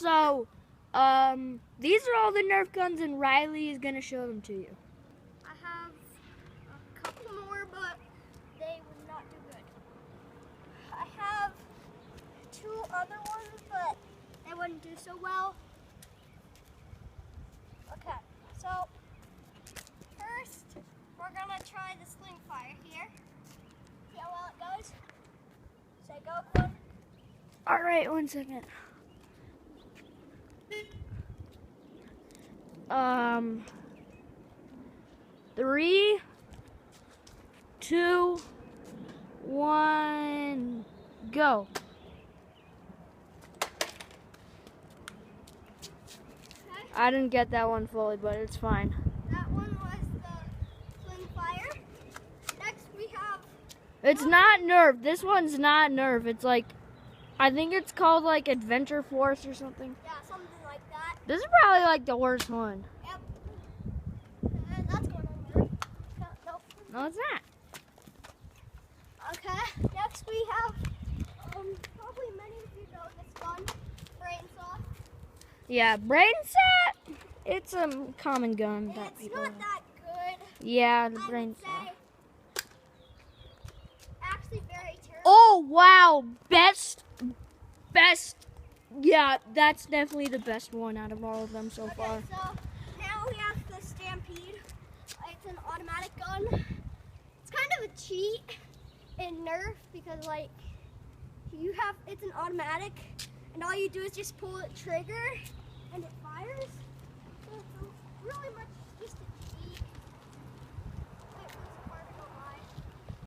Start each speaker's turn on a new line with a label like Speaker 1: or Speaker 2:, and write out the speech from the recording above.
Speaker 1: So, these are all the Nerf guns, and Riley is gonna show them to you.
Speaker 2: I have a couple more, but they would not do good. I have 2 other ones, but they wouldn't do so well. Okay, so first we're gonna try the sling fire here. See how well it goes? Say go, Quinn.
Speaker 1: All right, 1 second. 3, 2, 1, go.
Speaker 2: Okay.
Speaker 1: I didn't get that one fully, but it's fine.
Speaker 2: That one was the sling fire. Next we have.
Speaker 1: It's not Nerf. This one's not Nerf. It's like, I think it's called like Adventure Force or something.
Speaker 2: Yeah, something like that.
Speaker 1: This is probably like the worst one.
Speaker 2: Yep. And that's going on there. Nope.
Speaker 1: No, it's not.
Speaker 2: Okay. Next we have, probably many of you know this one, brain saw.
Speaker 1: Yeah, brain set. It's a common gun that
Speaker 2: It's
Speaker 1: people.
Speaker 2: not that good.
Speaker 1: Yeah, the
Speaker 2: I
Speaker 1: brain
Speaker 2: would
Speaker 1: saw.
Speaker 2: say. Actually, very terrible.
Speaker 1: Oh wow, best. Yeah, that's definitely the best one out of all of them so far.
Speaker 2: Okay, so now we have the Stampede. It's an automatic gun. It's kind of a cheat in Nerf because like it's an automatic and all you do is just pull the trigger and it fires. So it's really much